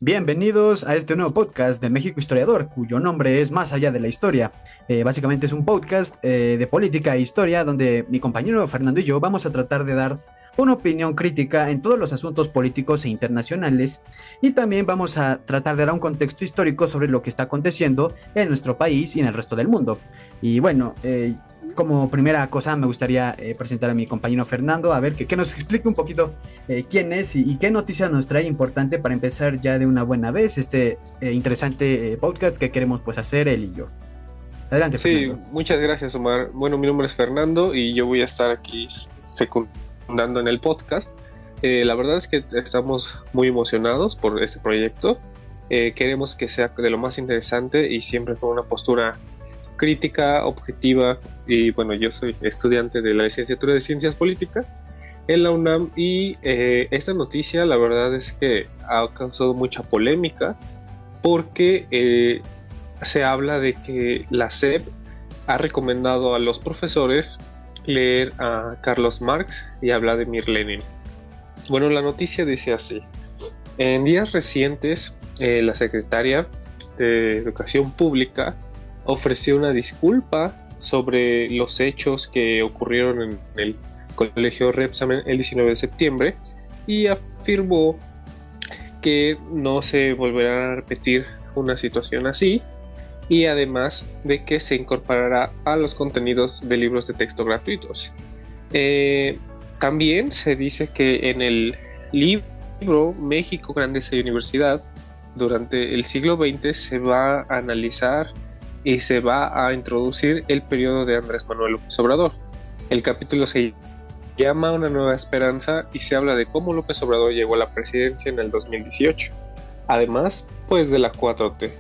Bienvenidos a este nuevo podcast de México Historiador, cuyo nombre es Más allá de la historia. Básicamente es un podcast de política e historia donde mi compañero Fernando y yo vamos a tratar de dar una opinión crítica en todos los asuntos políticos e internacionales, y también vamos a tratar de dar un contexto histórico sobre lo que está aconteciendo en nuestro país y en el resto del mundo. Y bueno, como primera cosa me gustaría presentar a mi compañero Fernando, a ver que nos explique un poquito quién es y qué noticia nos trae importante para empezar ya de una buena vez este interesante podcast que queremos pues hacer él y yo. Adelante, Fernando. Sí, muchas gracias, Omar. Bueno, mi nombre es Fernando y yo voy a estar aquí secundando en el podcast. La verdad es que estamos muy emocionados por este proyecto. Queremos que sea de lo más interesante y siempre con una postura crítica, objetiva. Y bueno, yo soy estudiante de la licenciatura de Ciencias Políticas en la UNAM y esta noticia la verdad es que ha causado mucha polémica porque se habla de que la SEP ha recomendado a los profesores leer a Carlos Marx y a Vladimir Lenin. Bueno, la noticia dice así: en días recientes la secretaria de Educación Pública ofreció una disculpa sobre los hechos que ocurrieron en el Colegio Repsamen el 19 de septiembre y afirmó que no se volverá a repetir una situación así, y además de que se incorporará a los contenidos de libros de texto gratuitos. También se dice que en el libro México, Grandeza y Universidad durante el siglo XX se va a analizar y se va a introducir el periodo de Andrés Manuel López Obrador. El capítulo se llama Una nueva esperanza y se habla de cómo López Obrador llegó a la presidencia en el 2018, además pues de la 4T.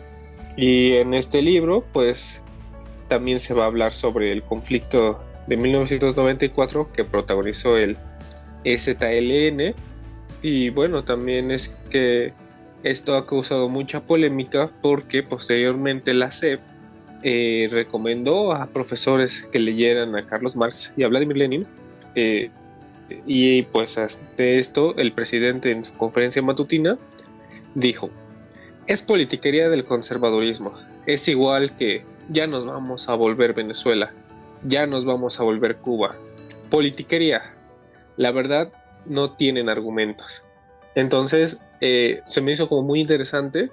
Y en este libro pues también se va a hablar sobre el conflicto de 1994 que protagonizó el EZLN. Y bueno, también es que esto ha causado mucha polémica porque posteriormente la SEP recomendó a profesores que leyeran a Carlos Marx y a Vladimir Lenin, y pues ante esto el presidente en su conferencia matutina dijo: es politiquería del conservadurismo, es igual que ya nos vamos a volver Venezuela, ya nos vamos a volver Cuba, politiquería, la verdad no tienen argumentos. Entonces se me hizo como muy interesante.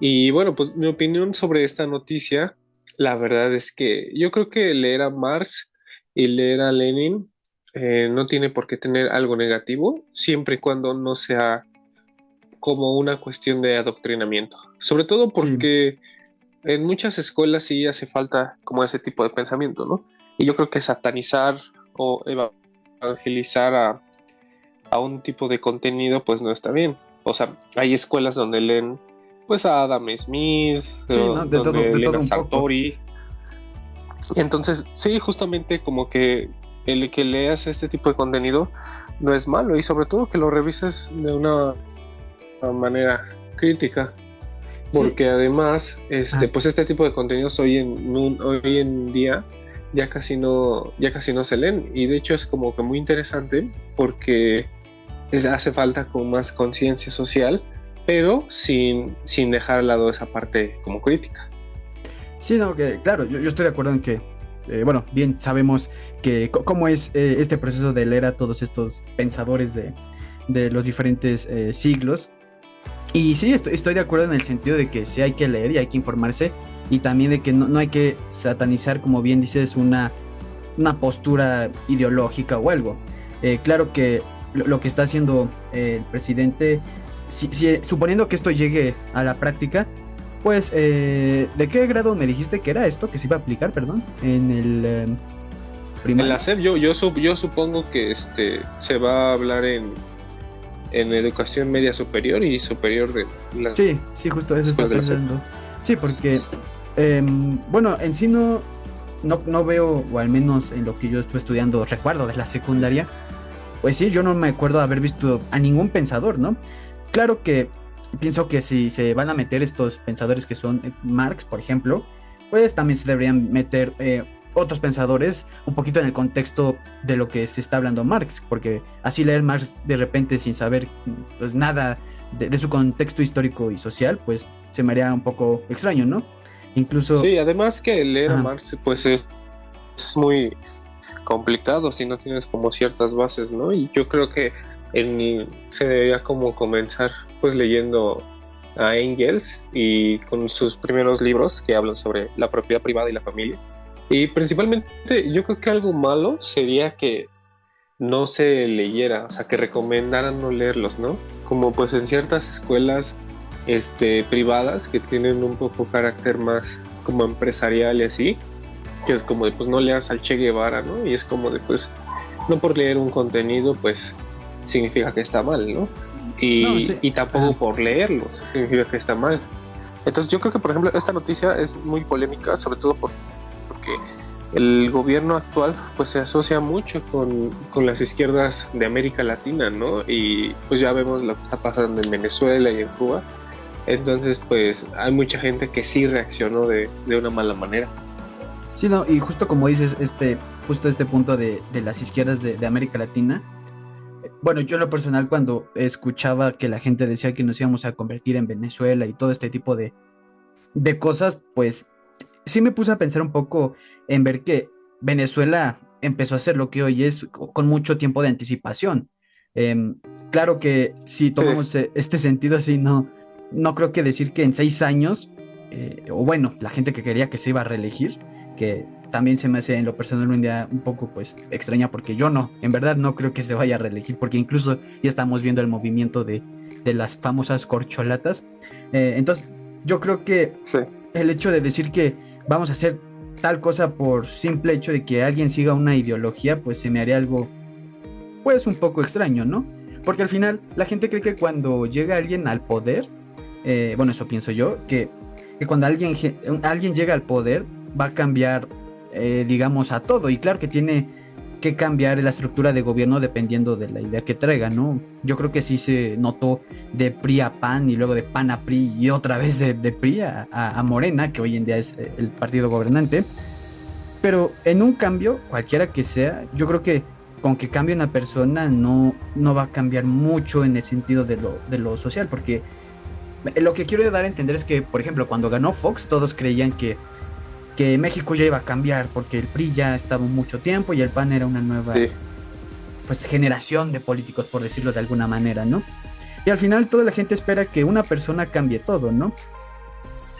Y bueno, pues mi opinión sobre esta noticia, la verdad es que yo creo que leer a Marx y leer a Lenin no tiene por qué tener algo negativo, siempre y cuando no sea como una cuestión de adoctrinamiento. Sobre todo porque en muchas escuelas sí hace falta como ese tipo de pensamiento, ¿no? Y yo creo que satanizar o evangelizar a un tipo de contenido pues no está bien. O sea, hay escuelas donde leen pues a Adam Smith, ¿no? donde leen a Sartori. Entonces, sí, justamente como que el que leas este tipo de contenido no es malo, y sobre todo que lo revises de una manera crítica, porque además pues este tipo de contenidos hoy en día ya casi no se leen, y de hecho es como que muy interesante porque hace falta con más conciencia social, pero sin dejar al lado esa parte como crítica. Sí, no, que claro, yo estoy de acuerdo en que bueno, bien sabemos que cómo es este proceso de leer a todos estos pensadores de los diferentes siglos. Y sí, estoy de acuerdo en el sentido de que sí hay que leer y hay que informarse, y también de que no hay que satanizar, como bien dices, una postura ideológica o algo. Claro que lo que está haciendo el presidente, suponiendo que esto llegue a la práctica, pues, ¿de qué grado me dijiste que era esto que se iba a aplicar, perdón? En el primario. En la SEP yo supongo que se va a hablar en educación media superior y superior de la... Sí, justo eso está pensando. Sí, porque, bueno, en sí no veo, o al menos en lo que yo estoy estudiando, recuerdo de la secundaria, pues sí, yo no me acuerdo de haber visto a ningún pensador, ¿no? Claro que pienso que si se van a meter estos pensadores que son Marx, por ejemplo, pues también se deberían meter otros pensadores un poquito en el contexto de lo que se está hablando Marx, porque así leer Marx de repente sin saber pues nada de su contexto histórico y social, pues se me haría un poco extraño, ¿no? Incluso, Sí, además que leer a ajá, Marx pues es muy complicado si no tienes como ciertas bases, ¿no? Y yo creo que se debería como comenzar pues leyendo a Engels y con sus primeros libros que hablan sobre la propiedad privada y la familia. Y principalmente yo creo que algo malo sería que no se leyera, o sea, que recomendaran no leerlos, ¿no? Como pues en ciertas escuelas privadas que tienen un poco carácter más como empresarial y así, que es como de pues no leas al Che Guevara, ¿no? Y es como de pues no por leer un contenido pues significa que está mal, ¿no? no, sí, Y tampoco ajá. por leerlo significa que está mal. Entonces yo creo que por ejemplo esta noticia es muy polémica, sobre todo porque el gobierno actual pues se asocia mucho con las izquierdas de América Latina, ¿no? Y pues ya vemos lo que está pasando en Venezuela y en Cuba. Entonces pues hay mucha gente que sí reaccionó de una mala manera. Sí, no, y justo como dices, justo este punto de las izquierdas de América Latina. Bueno, yo en lo personal cuando escuchaba que la gente decía que nos íbamos a convertir en Venezuela y todo este tipo de cosas, pues sí me puse a pensar un poco en ver que Venezuela empezó a hacer lo que hoy es con mucho tiempo de anticipación. Em, claro que si Sí, tomamos este sentido así, no creo que decir que en 6 años, o bueno, la gente que quería que se iba a reelegir, que también se me hace en lo personal una idea un poco pues extraña porque yo no, en verdad no creo que se vaya a reelegir porque incluso ya estamos viendo el movimiento de las famosas corcholatas. Entonces, yo creo que sí, el hecho de decir que vamos a hacer tal cosa por simple hecho de que alguien siga una ideología, pues se me haría algo, pues un poco extraño, ¿no? Porque al final la gente cree que cuando llega alguien al poder, bueno, eso pienso yo, que cuando alguien llega al poder va a cambiar, digamos, a todo. Y claro que tiene que cambiar la estructura de gobierno dependiendo de la idea que traiga, ¿no? Yo creo que sí se notó de PRI a PAN y luego de PAN a PRI y otra vez de PRI a Morena, que hoy en día es el partido gobernante. Pero en un cambio, cualquiera que sea, yo creo que con que cambie una persona no va a cambiar mucho en el sentido de lo social, porque lo que quiero dar a entender es que, por ejemplo, cuando ganó Fox, todos creían que México ya iba a cambiar, porque el PRI ya estaba mucho tiempo y el PAN era una nueva, sí. pues, generación de políticos, por decirlo de alguna manera, ¿no? Y al final toda la gente espera que una persona cambie todo, ¿no?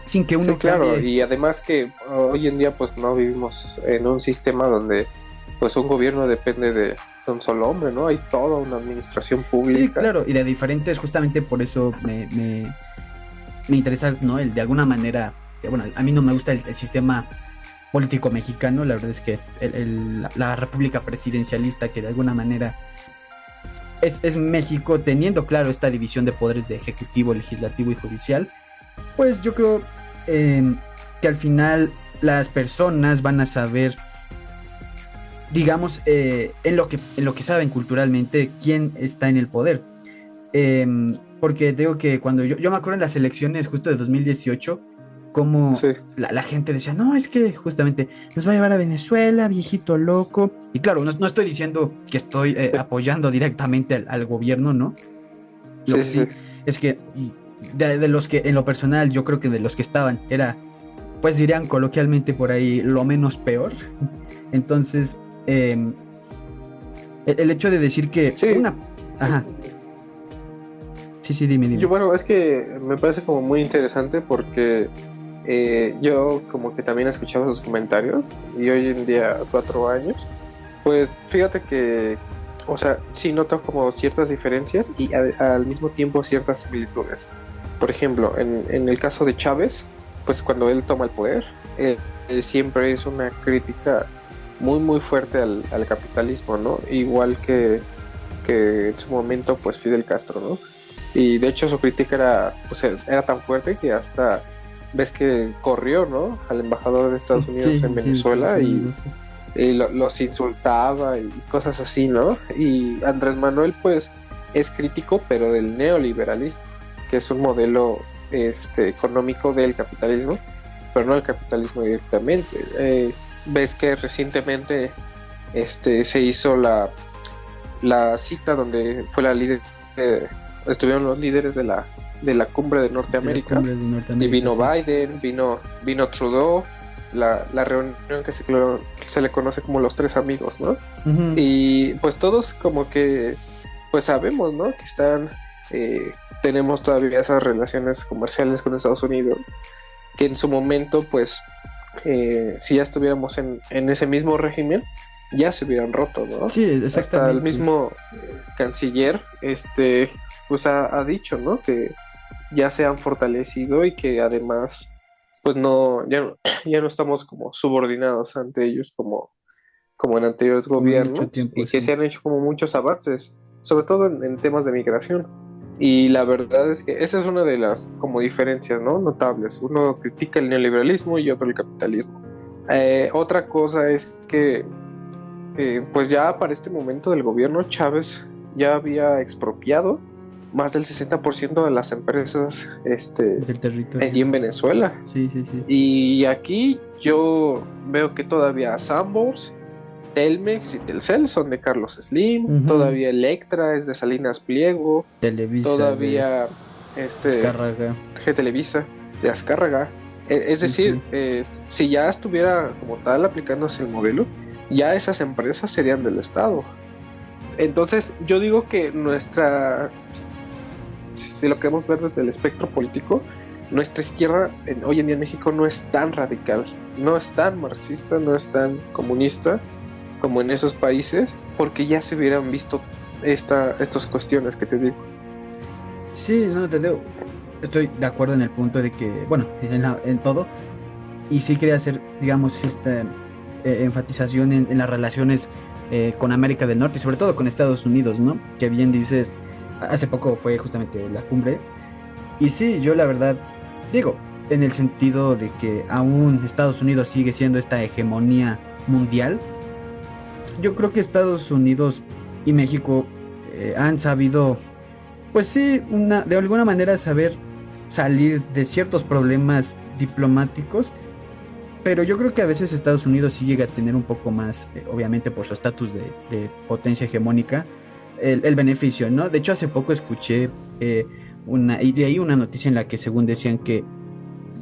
Sin que Sí, uno claro, cambie. y además que hoy en día pues no vivimos en un sistema donde pues un gobierno depende de un solo hombre, ¿no? Hay toda una administración Sí, pública. claro, y de diferentes, justamente por eso me interesa, ¿no? El de alguna manera, bueno, a mí no me gusta el sistema político mexicano, la verdad es que la república presidencialista que de alguna manera es México teniendo claro esta división de poderes de ejecutivo, legislativo y judicial, pues yo creo eh, que al final las personas van a saber, digamos, en lo que saben culturalmente, quién está en el poder. Eh, Porque digo que cuando yo me acuerdo en las elecciones justo de 2018, como Sí, la gente decía, no, es que justamente nos va a llevar a Venezuela, viejito loco. Y claro, no estoy diciendo que estoy sí, apoyando directamente al gobierno, ¿no? Lo sí, que sí, sí. sí es que de los que en lo personal yo creo que de los que estaban era, pues dirían coloquialmente por ahí, lo menos peor. Entonces, el hecho de decir que Sí, una... Ajá, sí, sí, dime, yo dime. bueno, es que me parece como muy interesante porque yo como que también he escuchado sus comentarios y hoy en día, 4 años, pues fíjate que, o sea, sí noto como ciertas diferencias y al mismo tiempo ciertas similitudes. Por ejemplo, en el caso de Chávez, pues cuando él toma el poder, siempre es una crítica muy, muy fuerte al capitalismo, ¿no? Igual que en su momento, pues Fidel Castro, ¿no? Y de hecho su crítica era, pues, era tan fuerte que hasta ves que corrió, ¿no? Al embajador de Estados Unidos en Sí, sí, de Estados Venezuela Unidos. Sí. y los insultaba y cosas así, ¿no? Y Andrés Manuel, pues, es crítico, pero del neoliberalismo, que es un modelo económico del capitalismo, pero no el capitalismo directamente. Ves que recientemente se hizo la cita donde fue la líder, estuvieron los líderes de la cumbre de Norteamérica, y vino sí. Biden, vino Trudeau, la reunión que se le conoce como los tres amigos, ¿no? Ujú. Y pues todos como que pues sabemos, ¿no? Que tenemos todavía esas relaciones comerciales con Estados Unidos, que en su momento pues si ya estuviéramos en ese mismo régimen, ya se hubieran roto, ¿no? Sí, Hasta el exactamente. mismo canciller, pues ha dicho, ¿no? Que ya se han fortalecido y que además, pues no, ya no estamos como subordinados ante ellos como en anteriores Como en mucho gobiernos, tiempo, y que sí. se han hecho como muchos avances, sobre todo en temas de migración. Y la verdad es que esa es una de las como diferencias, ¿no? Notables. Uno critica el neoliberalismo y otro el capitalismo. Otra cosa es que pues ya para este momento del gobierno Chávez ya había expropiado más del 60% de las empresas Del allí territorio. en Venezuela. Sí, sí, sí. Y aquí yo veo que todavía Sanborns, Telmex y Telcel son de Carlos Slim, Ujú. todavía Electra es de Salinas Pliego, Televisa de todavía este Azcárraga. G Televisa de Azcárraga. Es Sí, decir, sí. si ya estuviera como tal aplicándose el modelo, ya esas empresas serían del Estado. Entonces, yo digo que si lo queremos ver desde el espectro político, nuestra izquierda hoy en día en México no es tan radical, no es tan marxista, no es tan comunista como en esos países, porque ya se hubieran visto estas cuestiones que te digo. Sí, no, te digo, estoy de acuerdo en el punto de que, bueno, en todo, y sí quería hacer, digamos, esta enfatización en las relaciones con América del Norte y sobre todo con Estados Unidos, ¿no? Que bien dices, hace poco fue justamente la cumbre, y sí, yo la verdad, digo, en el sentido de que aún Estados Unidos sigue siendo esta hegemonía mundial, yo creo que Estados Unidos y México han sabido, pues sí, de alguna manera saber salir de ciertos problemas diplomáticos, pero yo creo que a veces Estados Unidos sí llega a tener un poco más, obviamente por su estatus de potencia hegemónica, el beneficio, ¿no? De hecho, hace poco escuché y leí una noticia en la que según decían que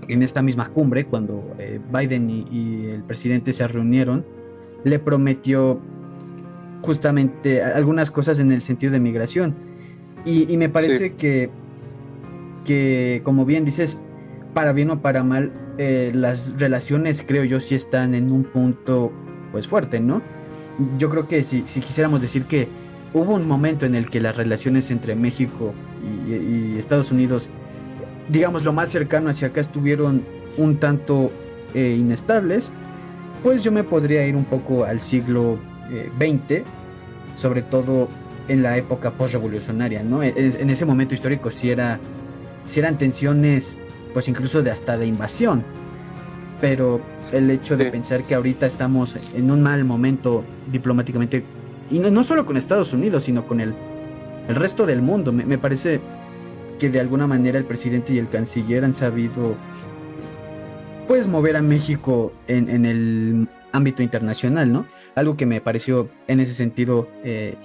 en esta misma cumbre, cuando Biden y el presidente se reunieron, le prometió justamente algunas cosas en el sentido de migración. Y me Sí, parece que, como bien dices, para bien o para mal, las relaciones, creo yo, sí están en un punto, pues fuerte, ¿no? Yo creo que si quisiéramos decir que hubo un momento en el que las relaciones entre México y Estados Unidos, digamos, lo más cercano hacia acá estuvieron un tanto inestables, pues yo me podría ir un poco al siglo XX, sobre todo en la época postrevolucionaria, ¿no? En ese momento histórico sí eran tensiones, pues incluso de hasta de invasión, pero el hecho de sí. pensar que ahorita estamos en un mal momento diplomáticamente, y no solo con Estados Unidos, sino con el resto del mundo, me parece que de alguna manera el presidente y el canciller han sabido, pues, mover a México en el ámbito internacional, ¿no? Algo que me pareció en ese sentido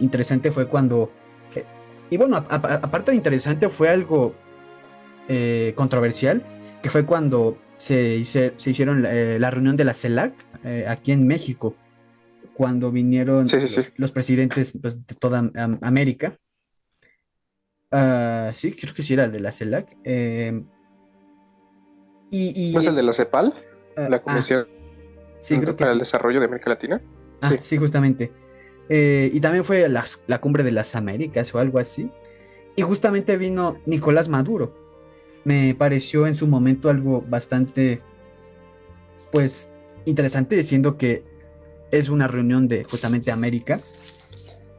interesante fue cuando, eh, y bueno, aparte de interesante, fue algo controversial, que fue cuando se hicieron la reunión de la CELAC aquí en México, cuando vinieron Sí, sí, sí. los presidentes, pues, de toda América. Ah, sí, creo que sí era el de la CELAC. ¿No es el Y de la CEPAL? ah, La Comisión sí, creo que para el sí. Desarrollo de América Latina. Ah, Sí. sí, justamente. Y también fue la cumbre de las Américas o algo así. Y justamente vino Nicolás Maduro. Me pareció en su momento algo bastante, pues, interesante, diciendo que es una reunión de justamente América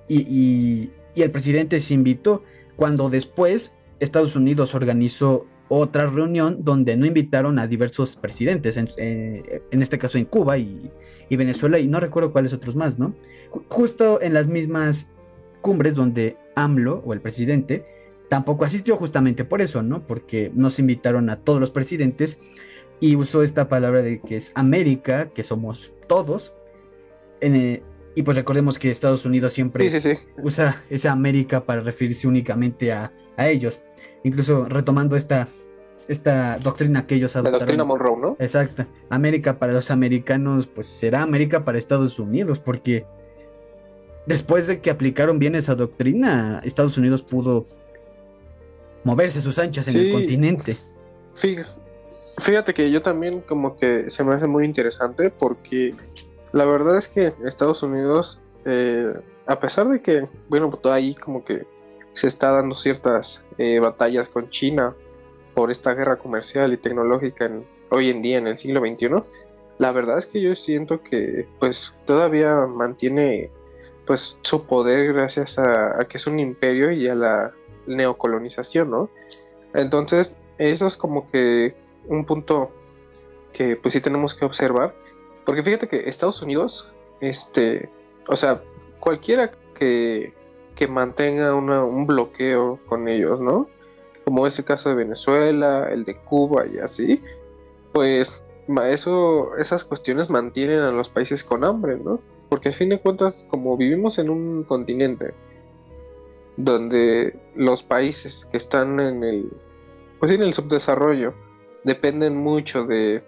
y el presidente se invitó cuando después Estados Unidos organizó otra reunión donde no invitaron a diversos presidentes, en este caso en Cuba y Venezuela y no recuerdo cuáles otros más, ¿no? Justo en las mismas cumbres donde AMLO o el presidente tampoco asistió justamente por eso, ¿no? Porque no se invitaron a todos los presidentes y usó esta palabra de que es América, que somos todos, y pues recordemos que Estados Unidos Sí, siempre sí, sí. usa esa América para referirse únicamente a ellos, incluso retomando esta doctrina que ellos La doctrina adoptaron. Monroe, ¿no? Exacto, América para los americanos, pues será América para Estados Unidos, porque después de que aplicaron bien esa doctrina, Estados Unidos pudo moverse a sus anchas en el Sí, continente. fí- fíjate que yo también como que se me hace muy interesante porque la verdad es que Estados Unidos, a pesar de que, bueno, pues ahí como que se está dando ciertas batallas con China por esta guerra comercial y tecnológica hoy en día en el siglo XXI, la verdad es que yo siento que pues todavía mantiene pues su poder gracias a que es un imperio y a la neocolonización, ¿no? Entonces, eso es como que un punto que pues sí tenemos que observar, porque fíjate que Estados Unidos, o sea, cualquiera que mantenga un bloqueo con ellos, ¿no? Como es el caso de Venezuela, el de Cuba y así, pues esas cuestiones mantienen a los países con hambre, ¿no? Porque a fin de cuentas, como vivimos en un continente donde los países que están pues sí, en el subdesarrollo dependen mucho de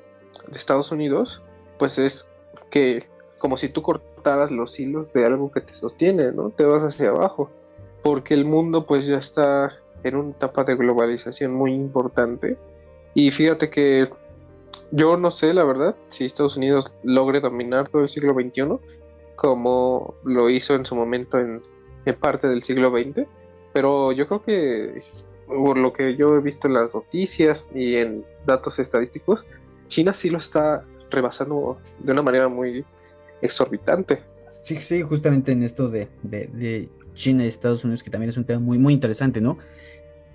Estados Unidos, pues es que como si tú cortaras los hilos de algo que te sostiene, ¿no? Te vas hacia abajo, porque el mundo pues ya está en una etapa de globalización muy importante. Y fíjate que yo no sé, la verdad, si Estados Unidos logre dominar todo el siglo XXI, como lo hizo en su momento en parte del siglo XX, pero yo creo que por lo que yo he visto en las noticias y en datos estadísticos, China sí lo está rebasando de una manera muy exorbitante. Sí, sí, justamente en esto de China y Estados Unidos, que también es un tema muy, muy interesante, ¿no?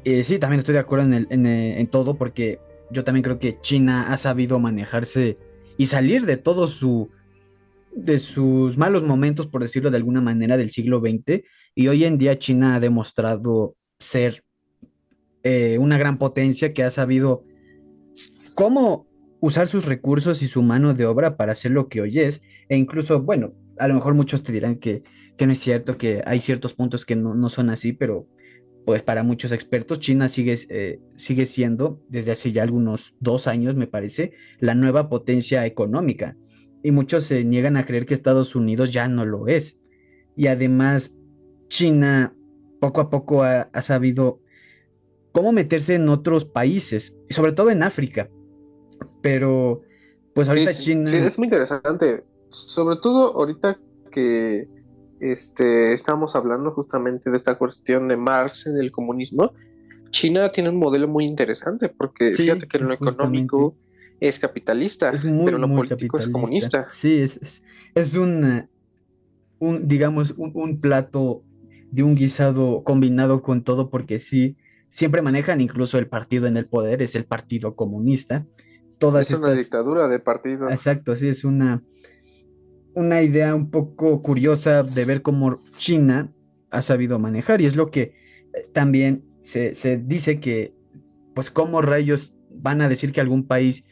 Sí, también estoy de acuerdo en todo, porque yo también creo que China ha sabido manejarse y salir de de sus malos momentos, por decirlo de alguna manera, del siglo XX, y hoy en día China ha demostrado ser una gran potencia que ha sabido cómo usar sus recursos y su mano de obra para hacer lo que hoy es, e incluso, bueno, a lo mejor muchos te dirán que no es cierto, que hay ciertos puntos que no son así, pero pues para muchos expertos, China sigue siendo, desde hace ya algunos 2 años, me parece, la nueva potencia económica. Y muchos se niegan a creer que Estados Unidos ya no lo es. Y además, China poco a poco ha sabido cómo meterse en otros países, y sobre todo en África. Pero, pues Sí, ahorita sí, sí, China, es muy interesante, sobre todo ahorita que estamos hablando justamente de esta cuestión de Marx en el comunismo. China tiene un modelo muy interesante porque fíjate sí, que en lo justamente, económico es capitalista, es pero muy, en lo muy político es capitalista. comunista. Sí, es digamos, un plato de un guisado combinado con todo, porque sí, siempre manejan, incluso el partido en el poder es el Partido Comunista. Todas Es una estas, dictadura de partido. exacto, sí, es una idea un poco curiosa de ver cómo China ha sabido manejar, y es lo que también se dice que, pues, cómo rayos van a decir que algún país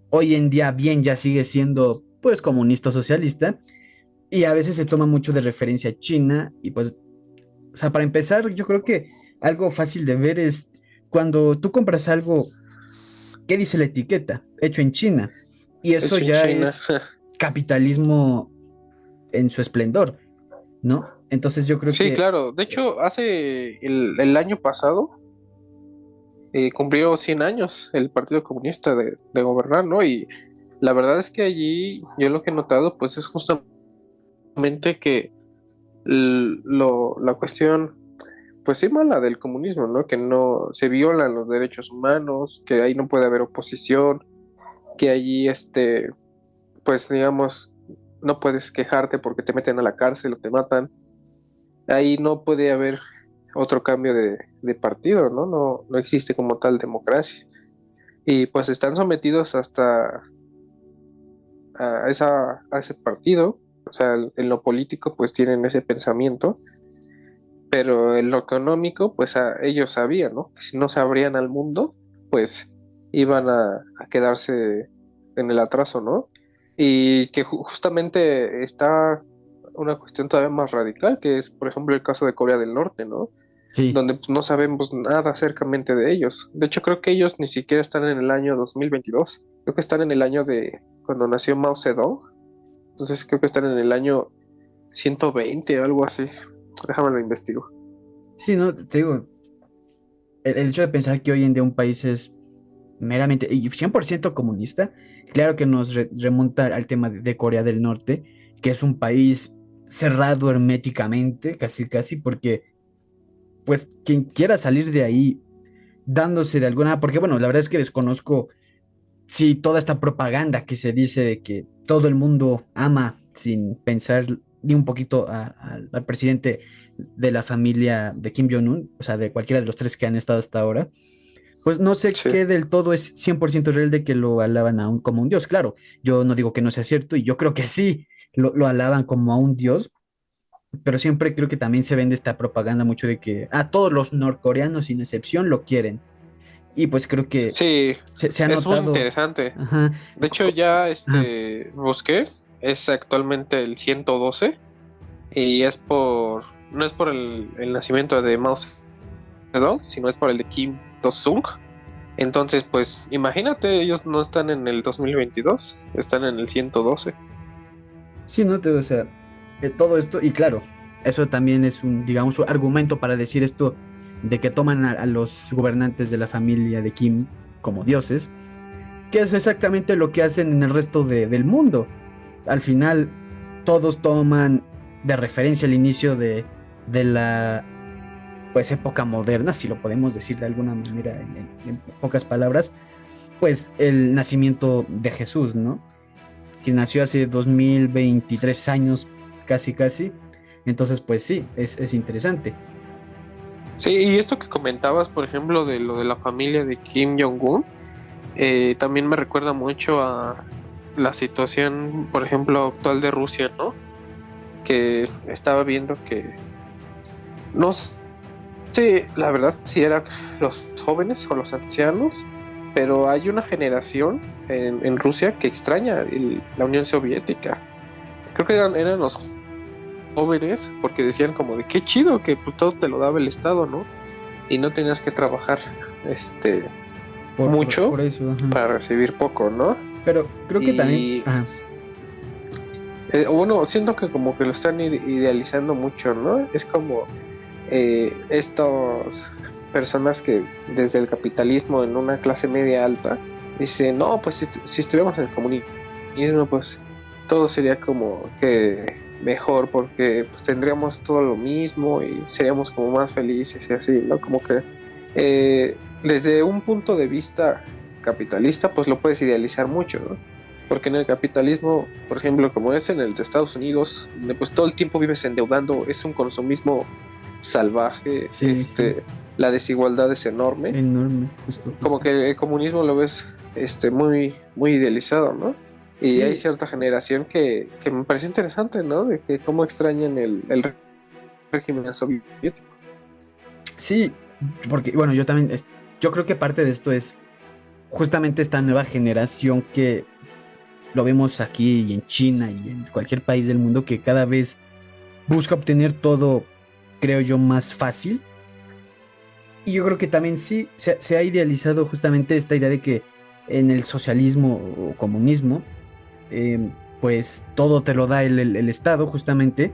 hoy en día bien ya sigue siendo, pues, comunista o socialista, y a veces se toma mucho de referencia a China, y pues, o sea, para empezar, yo creo que algo fácil de ver es cuando tú compras algo, ¿qué dice la etiqueta? Hecho en China. Y eso Hecho en ya China. es capitalismo en su esplendor, ¿no? Entonces yo creo Sí, que claro. De hecho, hace el año pasado cumplió 100 años el Partido Comunista de gobernar, ¿no? Y la verdad es que allí yo lo que he notado, pues es justamente que la cuestión, pues sí, mala del comunismo, ¿no? Que no se violan los derechos humanos, que ahí no puede haber oposición, que allí, pues digamos, no puedes quejarte porque te meten a la cárcel o te matan. Ahí no puede haber otro cambio de partido, ¿no? No, no existe como tal democracia. Y pues están sometidos hasta a ese partido, o sea, en lo político pues tienen ese pensamiento, pero en lo económico pues ellos sabían, ¿no? Que si no se abrían al mundo, pues iban a quedarse en el atraso, ¿no? Y que justamente está una cuestión todavía más radical, que es, por ejemplo, el caso de Corea del Norte, ¿no? Sí, Donde pues, no sabemos nada acercamente de ellos. De hecho, creo que ellos ni siquiera están en el año 2022. Creo que están en el año de cuando nació Mao Zedong. Entonces creo que están en el año 120 o algo así. Déjame lo investigo. sí, no, te digo, el hecho de pensar que hoy en día un país es meramente y 100% comunista, claro que nos remonta al tema de Corea del Norte, que es un país cerrado herméticamente, casi casi, porque pues quien quiera salir de ahí dándose de alguna, porque bueno, la verdad es que desconozco si toda esta propaganda que se dice de que todo el mundo ama sin pensar ni un poquito al presidente de la familia de Kim Jong-un, o sea, de cualquiera de los tres que han estado hasta ahora, pues no sé Sí. qué del todo es 100% real de que lo alaban como un dios. Claro, yo no digo que no sea cierto y yo creo que sí, lo alaban como a un dios, pero siempre creo que también se vende esta propaganda mucho de que a todos los norcoreanos sin excepción lo quieren. Y pues creo que Sí, se ha es muy notado, interesante. ajá, De hecho, ya ajá, busqué, es actualmente el 112 y no es por el nacimiento de Mao Zedong, sino es por el de Kim Il-sung. Entonces, pues imagínate, ellos no están en el 2022, están en el 112. sí, ¿no? O sea, todo esto, y claro, eso también es un, digamos, un argumento para decir esto de que toman a los gobernantes de la familia de Kim como dioses, que es exactamente lo que hacen en el resto del mundo. Al final, todos toman de referencia el inicio de la pues época moderna, si lo podemos decir de alguna manera en pocas palabras, pues el nacimiento de Jesús, ¿no? Que nació hace 2023 años, casi casi. Entonces, pues sí, es interesante. Sí, y esto que comentabas, por ejemplo, de lo de la familia de Kim Jong-un, también me recuerda mucho a la situación, por ejemplo, actual de Rusia, ¿no? Que estaba viendo que no sé, la verdad, si eran los jóvenes o los ancianos, pero hay una generación en Rusia que extraña la Unión Soviética. Creo que eran los jóvenes porque decían como de qué chido que pues todo te lo daba el Estado, ¿no? Y no tenías que trabajar mucho Por eso, ajá. para recibir poco, ¿no? Pero creo que también, Y ajá, bueno, siento que como que lo están idealizando mucho, ¿no? Es como estas personas que desde el capitalismo en una clase media alta dicen, no, pues si estuviéramos en el comunismo, pues todo sería como que mejor porque pues tendríamos todo lo mismo y seríamos como más felices y así, ¿no? Como que desde un punto de vista capitalista, pues lo puedes idealizar mucho, ¿no? Porque en el capitalismo, por ejemplo, como es en el de Estados Unidos, donde pues todo el tiempo vives endeudando, es un consumismo salvaje, sí, sí, la desigualdad es enorme, enorme, justo, como justo. que el comunismo lo ves muy, muy idealizado, ¿no? Y hay Sí, cierta generación que me parece interesante, ¿no? De que cómo extrañan el régimen soviético. sí, porque, bueno, yo también, yo creo que parte de esto es justamente esta nueva generación que lo vemos aquí y en China y en cualquier país del mundo que cada vez busca obtener todo, creo yo, más fácil. Y yo creo que también sí se ha idealizado justamente esta idea de que en el socialismo o comunismo, pues todo te lo da el Estado justamente,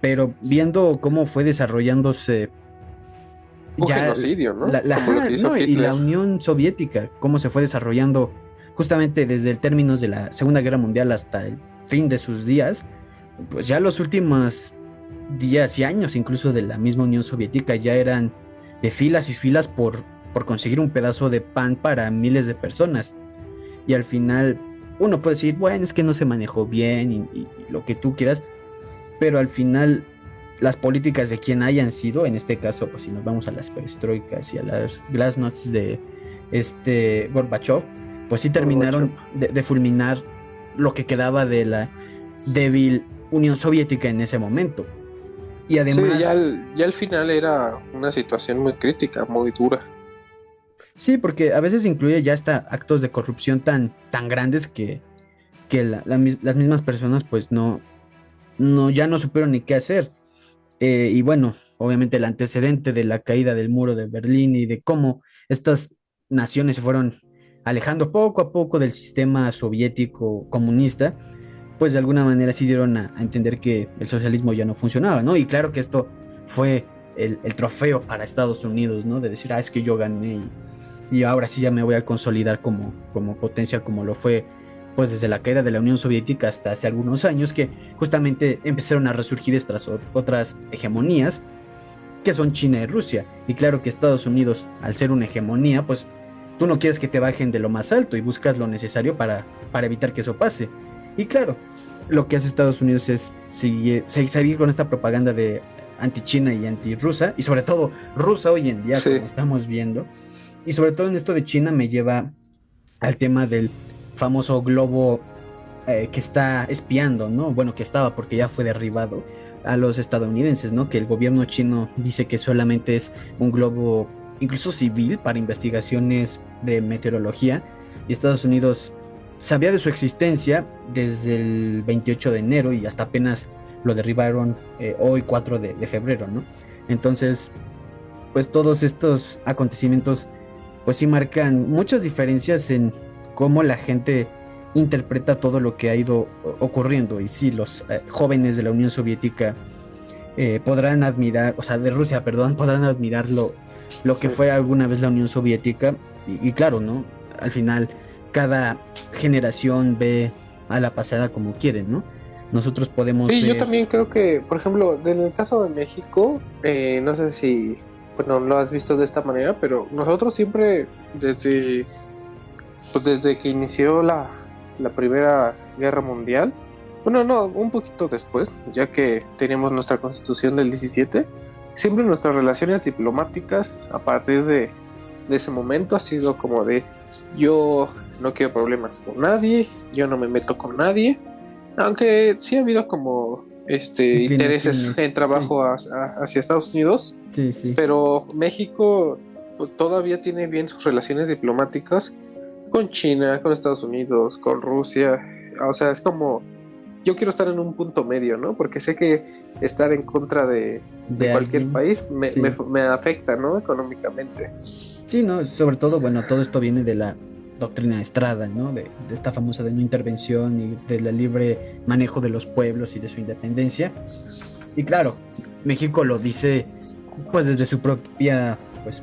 pero viendo cómo fue desarrollándose Un ya genocidio, ¿no? Como lo ajá, que hizo no, y la Hitler. Unión Soviética, cómo se fue desarrollando justamente desde el términos de la Segunda Guerra Mundial hasta el fin de sus días, pues ya los últimos días y años incluso de la misma Unión Soviética ya eran de filas y filas por conseguir un pedazo de pan para miles de personas. Y al final uno puede decir, bueno, es que no se manejó bien y lo que tú quieras, pero al final las políticas de quien hayan sido, en este caso, pues si nos vamos a las perestroikas y a las glasnost de este Gorbachev, pues sí Gorbachev. terminaron de fulminar lo que quedaba de la débil Unión Soviética en ese momento. Y Sí, además, ya al final era una situación muy crítica, muy dura. Sí, porque a veces incluye ya hasta actos de corrupción tan grandes que las mismas personas pues ya no supieron ni qué hacer. Y bueno, obviamente el antecedente de la caída del muro de Berlín y de cómo estas naciones se fueron alejando poco a poco del sistema soviético comunista, pues de alguna manera sí dieron a entender que el socialismo ya no funcionaba, ¿no? Y claro que esto fue el trofeo para Estados Unidos, ¿no? De decir, es que yo gané y ahora sí ya me voy a consolidar como potencia, como lo fue pues desde la caída de la Unión Soviética hasta hace algunos años, que justamente empezaron a resurgir estas otras hegemonías, que son China y Rusia. Y claro que Estados Unidos, al ser una hegemonía, pues tú no quieres que te bajen de lo más alto y buscas lo necesario para evitar que eso pase. Y claro, lo que hace Estados Unidos es seguir con esta propaganda de anti-China y anti-rusa, y sobre todo rusa hoy en día, Sí. como estamos viendo. Y sobre todo en esto de China me lleva al tema del famoso globo que está espiando, ¿no? Bueno, que estaba porque ya fue derribado a los estadounidenses, ¿no? Que el gobierno chino dice que solamente es un globo, incluso civil, para investigaciones de meteorología. Y Estados Unidos sabía de su existencia desde el 28 de enero y hasta apenas lo derribaron hoy 4 de febrero, ¿no? Entonces, pues todos estos acontecimientos pues sí marcan muchas diferencias en cómo la gente interpreta todo lo que ha ido ocurriendo. Y sí, los jóvenes de la Unión Soviética podrán admirar, o sea, de Rusia, perdón, podrán admirar lo que Sí. fue alguna vez la Unión Soviética. Y claro, ¿no? Al final, cada generación ve a la pasada como quieren, ¿no? Nosotros podemos Sí, yo ver, también creo que, por ejemplo, en el caso de México, no sé si, bueno, lo has visto de esta manera, pero nosotros siempre, desde que inició la Primera Guerra Mundial, bueno, no, un poquito después, ya que teníamos nuestra Constitución del 17, siempre nuestras relaciones diplomáticas a partir de ese momento ha sido como de yo no quiero problemas con nadie, yo no me meto con nadie, aunque sí ha habido como intereses inclinaciones, en sí, trabajo hacia Estados Unidos, sí, sí. pero México pues, todavía tiene bien sus relaciones diplomáticas con China, con Estados Unidos, con Rusia. O sea, es como yo quiero estar en un punto medio, ¿no? Porque sé que estar en contra de De cualquier alguien, país sí. me afecta, ¿no? Económicamente. Sí, ¿no? Sobre todo, bueno, todo esto viene de la doctrina Estrada, ¿no? De esta famosa de no intervención y del libre manejo de los pueblos y de su independencia. Y claro, México lo dice pues desde su propia pues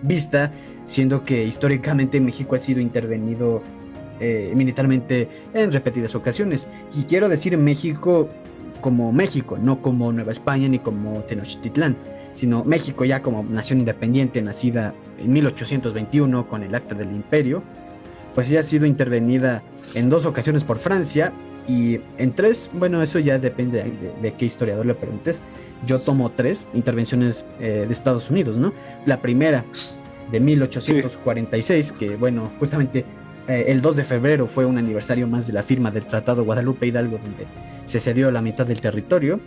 vista, siendo que históricamente México ha sido intervenido militarmente en repetidas ocasiones. Y quiero decir México, no como Nueva España ni como Tenochtitlán, sino México ya como nación independiente nacida en 1821 con el Acta del Imperio, pues ya ha sido intervenida en 2 ocasiones por Francia y en 3, bueno, eso ya depende de qué historiador le preguntes. Yo tomo 3 intervenciones de Estados Unidos, ¿no? La primera de Sí, 1846, que bueno, justamente el 2 de febrero fue un aniversario más de la firma del Tratado Guadalupe Hidalgo, donde se cedió la mitad del territorio.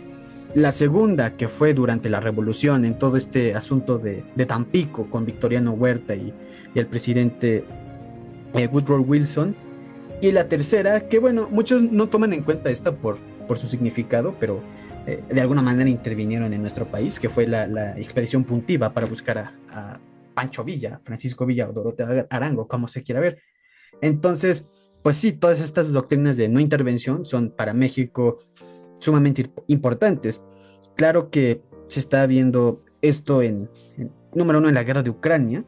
La segunda, que fue durante la revolución, en todo este asunto de Tampico, con Victoriano Huerta y el presidente Woodrow Wilson. Y la tercera, que bueno, muchos no toman en cuenta esta por su significado, pero de alguna manera intervinieron en nuestro país, que fue la expedición puntiva para buscar a Pancho Villa, Francisco Villa o Doroteo Arango, como se quiera ver. Entonces, pues sí, todas estas doctrinas de no intervención son para México sumamente importantes. Claro que se está viendo esto número uno, en la guerra de Ucrania,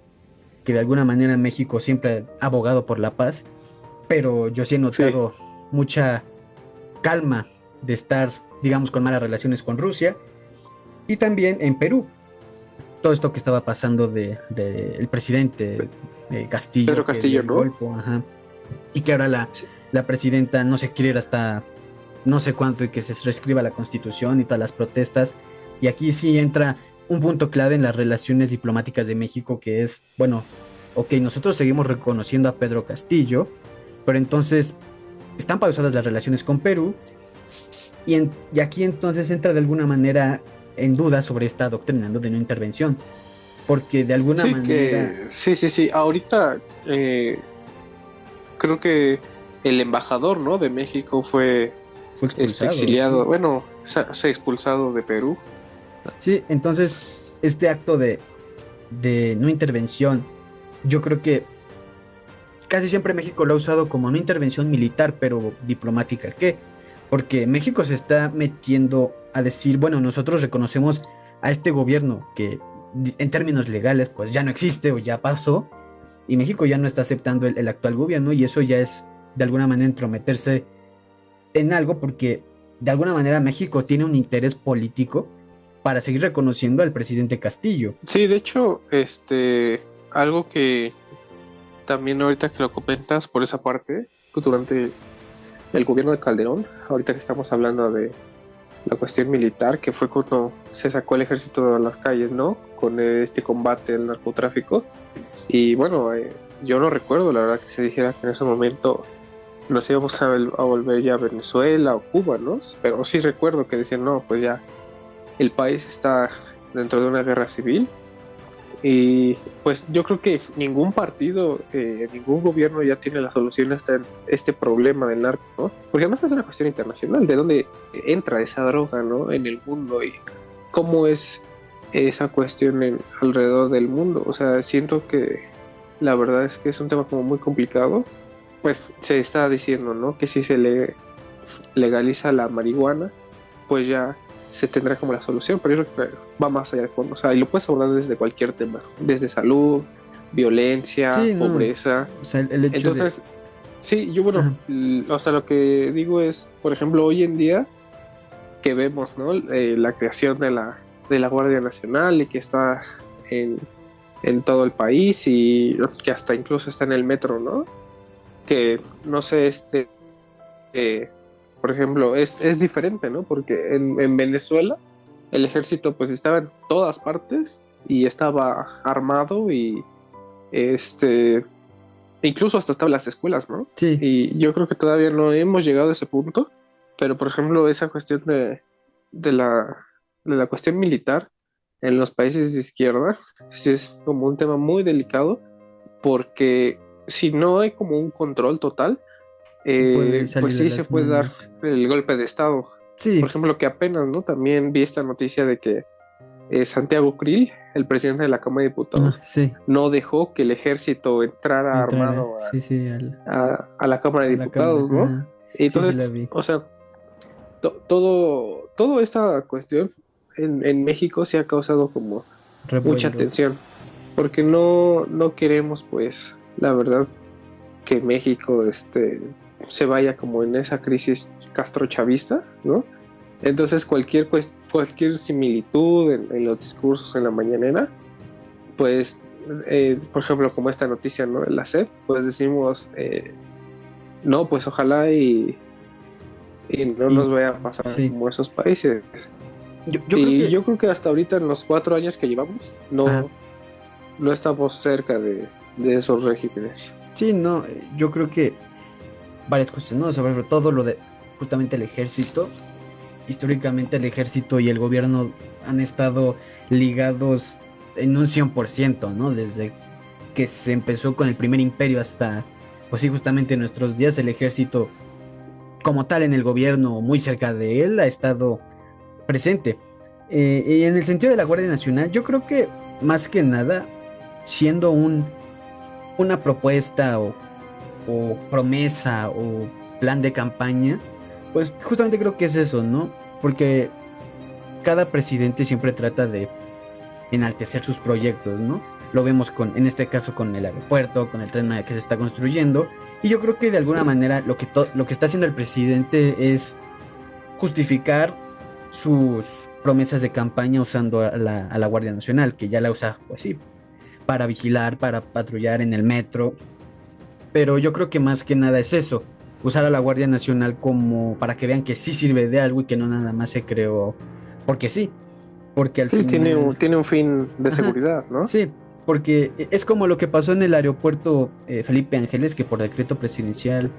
que de alguna manera México siempre ha abogado por la paz, pero yo sí he sí. notado mucha calma de estar, digamos, con malas relaciones con Rusia. Y también en Perú, todo esto que estaba pasando de el presidente Pedro Castillo, que dio Castillo, el ¿no? golpe, ajá, y que ahora la presidenta no se quiere ir hasta no sé cuánto y que se reescriba la constitución y todas las protestas. Y aquí sí entra un punto clave en las relaciones diplomáticas de México, que es, bueno, ok, nosotros seguimos reconociendo a Pedro Castillo, pero entonces están pausadas las relaciones con Perú y aquí entonces entra de alguna manera en duda sobre esta doctrina, ¿no?, de no intervención. porque de alguna Sí, manera sí. Ahorita creo que el embajador, ¿no? De México fue fue expulsado, exiliado, sí. bueno, se ha expulsado de Perú. Sí, entonces este acto de no intervención, yo creo que casi siempre México lo ha usado como no intervención militar, pero diplomática. ¿Qué? Porque México se está metiendo a decir, bueno, nosotros reconocemos a este gobierno que en términos legales pues ya no existe o ya pasó, y México ya no está aceptando el actual gobierno y eso ya es de alguna manera entrometerse en algo porque de alguna manera México tiene un interés político para seguir reconociendo al presidente Castillo. Sí, de hecho, algo que también ahorita que lo comentas por esa parte, que durante el gobierno de Calderón, ahorita que estamos hablando de la cuestión militar, que fue cuando se sacó el ejército de las calles, ¿no? Con este combate al narcotráfico. Y bueno, yo no recuerdo, la verdad, que se dijera que en ese momento nos íbamos a volver ya a Venezuela o Cuba, ¿no? Pero sí recuerdo que decían, no, pues ya el país está dentro de una guerra civil. Y pues yo creo que ningún partido, ningún gobierno ya tiene la solución a este problema del narco, ¿no? Porque además es una cuestión internacional, de dónde entra esa droga, ¿no? En el mundo y cómo es esa cuestión alrededor del mundo. O sea, siento que la verdad es que es un tema como muy complicado. Pues se está diciendo, ¿no? Que si se legaliza la marihuana, pues ya se tendrá como la solución, pero yo creo que va más allá de fondo. O sea, y lo puedes abordar desde cualquier tema, desde salud, violencia, Sí, no, pobreza. o sea, el hecho de... Entonces, sí, yo, bueno, Ajá. o sea, lo que digo es, por ejemplo, hoy en día que vemos, ¿no? La creación de la Guardia Nacional y que está en, en todo el país y que hasta incluso está en el metro, ¿no? Que, no sé, eh, por ejemplo, es diferente, ¿no? Porque en Venezuela el ejército pues estaba en todas partes y estaba armado y este incluso hasta estaba en las escuelas, ¿no? Sí, Y yo creo que todavía no hemos llegado a ese punto, pero por ejemplo esa cuestión de la, de la cuestión militar en los países de izquierda sí es como un tema muy delicado porque si no hay como un control total, se puede pues salir de sí se las puede dar manos. el golpe de estado. Por Sí, ejemplo, que apenas, ¿no? También vi esta noticia de que Santiago Krill, el presidente de la Cámara de Diputados, sí, no dejó que el ejército entrara entrar, armado sí, sí, a la Cámara de a la cámara. Diputados, ¿no? Ajá. Sí, sí, Entonces, la vi. o sea, toda esta cuestión en México se ha causado como mucha Revuelo. tensión, porque no queremos, pues, la verdad, que México se vaya como en esa crisis castrochavista, ¿no? Entonces cualquier similitud en los discursos en la mañanera, pues, por ejemplo, como esta noticia, ¿no? De la SEP, pues decimos, no, pues ojalá y no Y nos vaya a pasar sí, como esos países. yo creo Y que, yo creo que hasta ahorita en los 4 años que llevamos, ajá, no estamos cerca de esos regímenes. sí, no, yo creo que varias cuestiones, ¿no? Sobre todo lo de justamente el ejército. Históricamente el ejército y el gobierno han estado ligados en un 100%, ¿no? Desde que se empezó con el primer imperio hasta, pues sí, justamente en nuestros días el ejército como tal en el gobierno, muy cerca de él, ha estado presente. Y en el sentido de la Guardia Nacional, yo creo que más que nada, siendo una propuesta o promesa o plan de campaña, pues justamente creo que es eso, ¿no? Porque cada presidente siempre trata de enaltecer sus proyectos, ¿no? Lo vemos en este caso con el aeropuerto, con el tren Maya que se está construyendo, y yo creo que de alguna Sí. manera lo que está haciendo el presidente es justificar sus promesas de campaña usando a la Guardia Nacional, que ya la usa, pues sí, para vigilar, para patrullar en el metro, pero yo creo que más que nada es eso, usar a la Guardia Nacional como para que vean que sí sirve de algo y que no nada más se creó porque sí, porque al Sí, final, tiene un fin de ajá, seguridad, ¿no? sí, porque es como lo que pasó en el aeropuerto Felipe Ángeles, que por decreto presidencial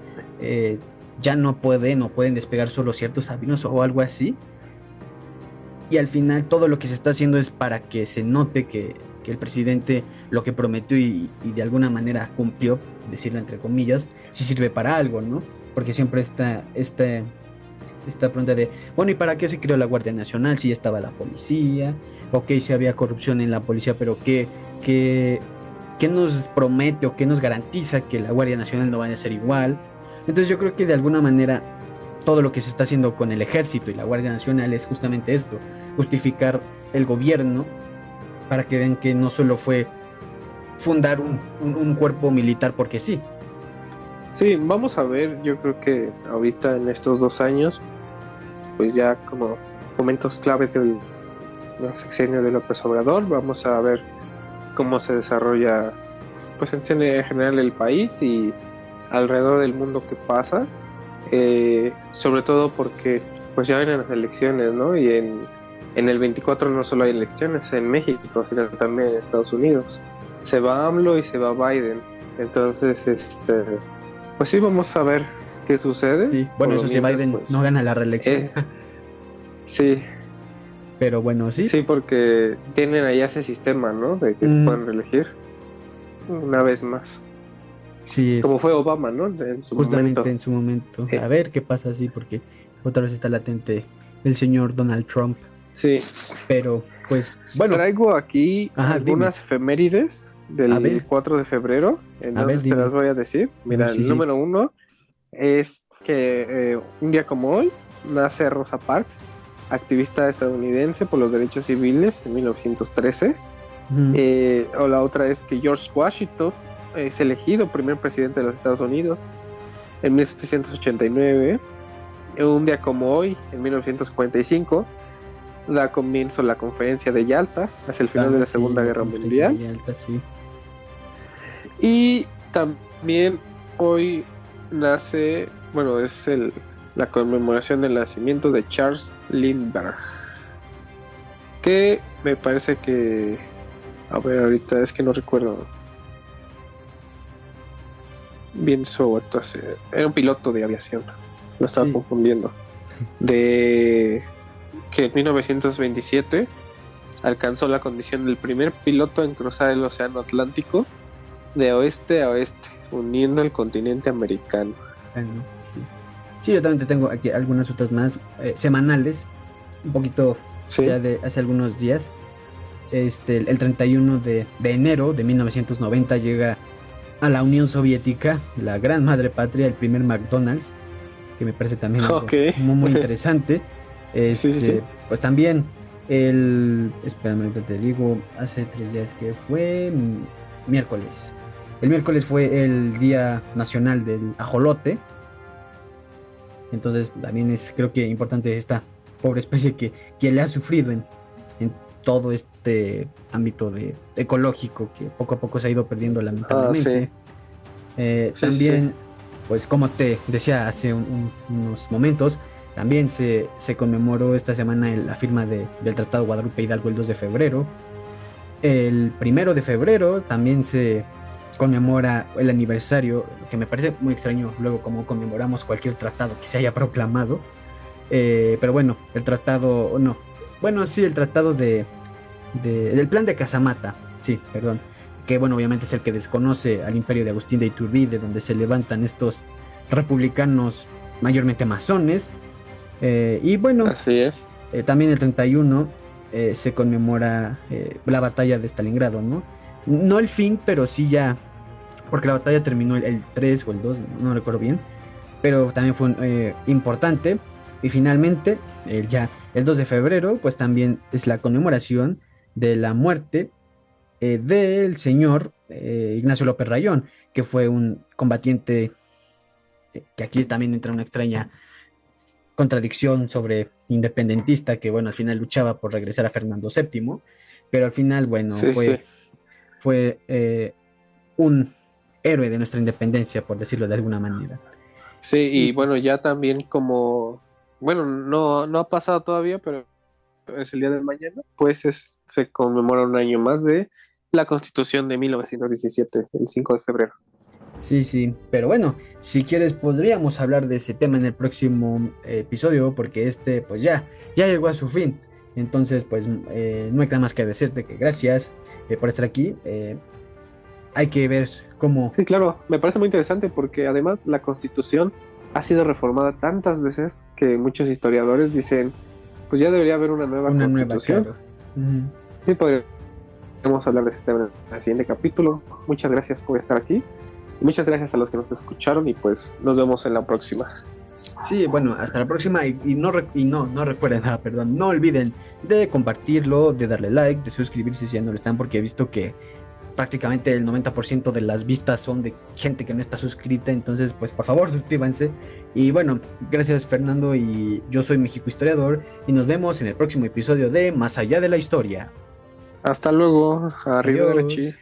eh, ya no pueden despegar solo ciertos aviones o algo así, y al final todo lo que se está haciendo es para que se note que el presidente lo que prometió y de alguna manera cumplió, decirlo entre comillas, sí sirve para algo, ¿no? Porque siempre está esta pregunta de, bueno, ¿y para qué se creó la Guardia Nacional si ya estaba la policía? Ok, si había corrupción en la policía, pero qué, qué nos promete o qué nos garantiza que la Guardia Nacional no vaya a ser igual? Entonces yo creo que de alguna manera todo lo que se está haciendo con el ejército y la Guardia Nacional es justamente esto, justificar el gobierno para que vean que no solo fue fundar un cuerpo militar porque sí. Sí, vamos a ver, yo creo que ahorita en estos 2 años, pues ya como momentos clave del sexenio de López Obrador, vamos a ver cómo se desarrolla pues en general el país y alrededor del mundo que pasa, sobre todo porque pues ya vienen las elecciones, ¿no? Y en el 24 no solo hay elecciones en México, sino también en Estados Unidos. Se va AMLO y se va Biden. Entonces, pues sí, vamos a ver qué sucede. Sí, bueno, eso sí, Biden pues, no gana la reelección. Sí, Pero bueno, sí. sí, porque tienen ahí ese sistema, ¿no? De que pueden reelegir una vez más. Sí, Como fue Obama, ¿no? En su justamente momento. en su momento. A ver qué pasa así, porque otra vez está latente el señor Donald Trump. Sí. Pero, pues, bueno. Traigo aquí algunas efemérides del 4 de febrero. Entonces te las voy a decir. Mira, el número 1 es que un día como hoy nace Rosa Parks, activista estadounidense por los derechos civiles en 1913. O la otra es que George Washington es elegido primer presidente de los Estados Unidos en 1789. Un día como hoy, en 1945, da comienzo la conferencia de Yalta, hacia el final de la Segunda Guerra Mundial. Yalta, sí. Y también hoy nace, bueno, es la conmemoración del nacimiento de Charles Lindbergh, que me parece que, a ver, ahorita es que no recuerdo bien su actuación. Era un piloto de aviación, lo estaba confundiendo. De que en 1927 alcanzó la condición del primer piloto en cruzar el océano Atlántico de oeste a oeste, uniendo el continente americano. Sí, yo también te tengo aquí algunas otras más semanales, un poquito ya de hace algunos días. El 31 de enero de 1990 llega a la Unión Soviética, la gran madre patria, el primer McDonald's, que me parece también algo muy interesante. Pues también espérame, te digo, hace 3 días que fue miércoles. El miércoles fue el Día Nacional del Ajolote. Entonces también es, creo que importante esta pobre especie que le ha sufrido en todo este ámbito ecológico que poco a poco se ha ido perdiendo lamentablemente. También, pues como te decía hace unos momentos, también se conmemoró esta semana la firma del Tratado Guadalupe Hidalgo el 2 de febrero. El 1 de febrero también se conmemora el aniversario, que me parece muy extraño luego como conmemoramos cualquier tratado que se haya proclamado. Pero bueno, el tratado, no, bueno, sí, el tratado del plan de Casamata, sí, perdón, que bueno, obviamente es el que desconoce al imperio de Agustín de Iturbide, donde se levantan estos republicanos mayormente masones. Y bueno, así es. También el 31 se conmemora la batalla de Stalingrado, ¿no? No el fin, pero sí ya, porque la batalla terminó el 3 o el 2, no recuerdo bien, pero también fue importante. Y finalmente, ya el 2 de febrero, pues también es la conmemoración de la muerte del señor Ignacio López Rayón, que fue un combatiente que aquí también entra una extraña contradicción sobre independentista, que bueno, al final luchaba por regresar a Fernando VII, pero al final, bueno, fue un héroe de nuestra independencia, por decirlo de alguna manera. Sí, y bueno, ya también como, bueno, no ha pasado todavía, pero es el día de mañana, pues se conmemora un año más de la Constitución de 1917, el 5 de febrero. Sí, pero bueno, si quieres podríamos hablar de ese tema en el próximo episodio, porque pues ya llegó a su fin. Entonces, pues no hay nada más que decirte que gracias por estar aquí. Hay que ver cómo Sí, claro, me parece muy interesante porque además la Constitución ha sido reformada tantas veces que muchos historiadores dicen, pues ya debería haber una nueva una nueva, Constitución. claro. Ujú. Sí, podríamos hablar de este tema en el siguiente capítulo. Muchas gracias por estar aquí. Muchas gracias a los que nos escucharon y pues nos vemos en la próxima. Sí, bueno, hasta la próxima no recuerden nada, perdón, no olviden de compartirlo, de darle like, de suscribirse si ya no lo están, porque he visto que prácticamente el 90% de las vistas son de gente que no está suscrita, entonces pues por favor suscríbanse. Y bueno, gracias Fernando, y yo soy México Historiador y nos vemos en el próximo episodio de Más allá de la historia. Hasta luego. Adiós. Arrivederci.